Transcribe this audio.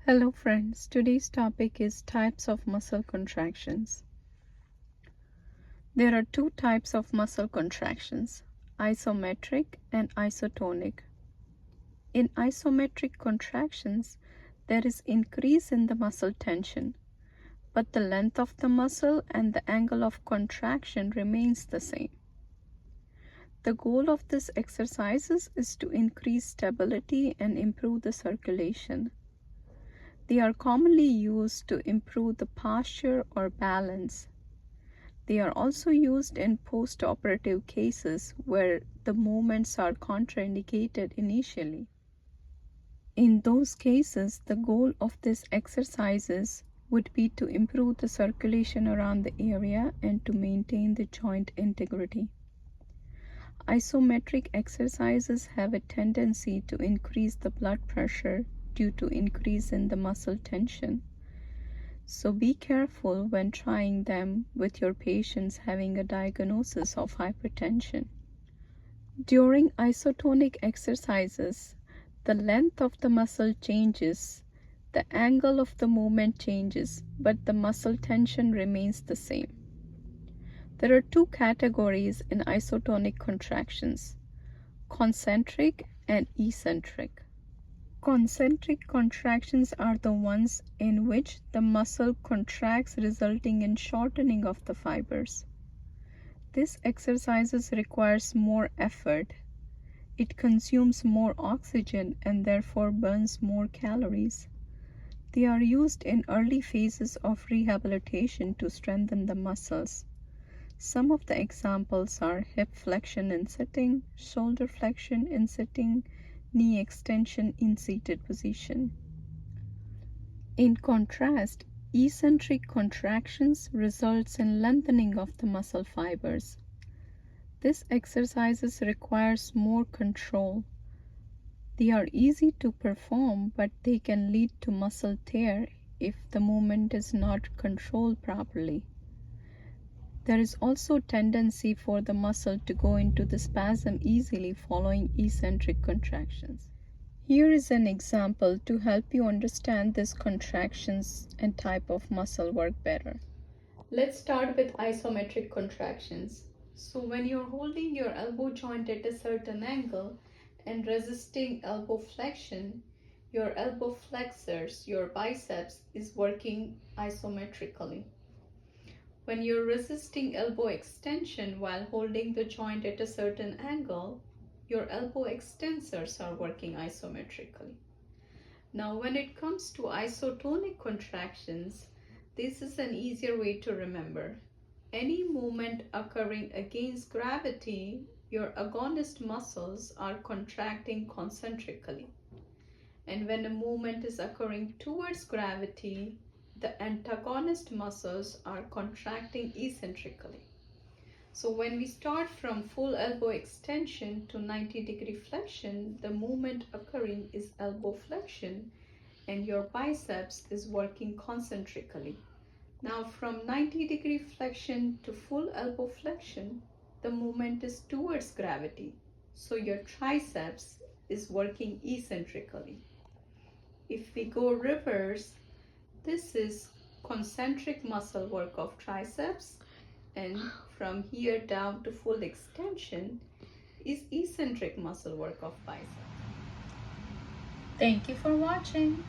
Hello friends, today's topic is types of muscle contractions. There are two types of muscle contractions, isometric and isotonic. In isometric contractions, there is increase in the muscle tension, but the length of the muscle and the angle of contraction remains the same. The goal of these exercises is to increase stability and improve the circulation. They are commonly used to improve the posture or balance. They are also used in post-operative cases where the movements are contraindicated initially. In those cases, the goal of these exercises would be to improve the circulation around the area and to maintain the joint integrity. Isometric exercises have a tendency to increase the blood pressure due to increase in the muscle tension. So be careful when trying them with your patients having a diagnosis of hypertension. During isotonic exercises, the length of the muscle changes, the angle of the movement changes, but the muscle tension remains the same. There are two categories in isotonic contractions, concentric and eccentric. Concentric contractions are the ones in which the muscle contracts resulting in shortening of the fibers. This exercise requires more effort. It consumes more oxygen and therefore burns more calories. They are used in early phases of rehabilitation to strengthen the muscles. Some of the examples are hip flexion in sitting, shoulder flexion in sitting, knee extension in seated position. In contrast, eccentric contractions results in lengthening of the muscle fibers. This exercise requires more control. They are easy to perform, but they can lead to muscle tear if the movement is not controlled properly. There is also tendency for the muscle to go into the spasm easily following eccentric contractions. Here is an example to help you understand these contractions and type of muscle work better. Let's start with isometric contractions. So when you're holding your elbow joint at a certain angle and resisting elbow flexion, your elbow flexors, your biceps, is working isometrically. When you're resisting elbow extension while holding the joint at a certain angle, your elbow extensors are working isometrically. Now, when it comes to isotonic contractions, this is an easier way to remember. Any movement occurring against gravity, your agonist muscles are contracting concentrically. And when a movement is occurring towards gravity, the antagonist muscles are contracting eccentrically. So when we start from full elbow extension to 90-degree flexion, the movement occurring is elbow flexion and your biceps is working concentrically. Now from 90-degree flexion to full elbow flexion, the movement is towards gravity. So your triceps is working eccentrically. If we go reverse, this is concentric muscle work of triceps, and from here down to full extension is eccentric muscle work of biceps. Thank you for watching.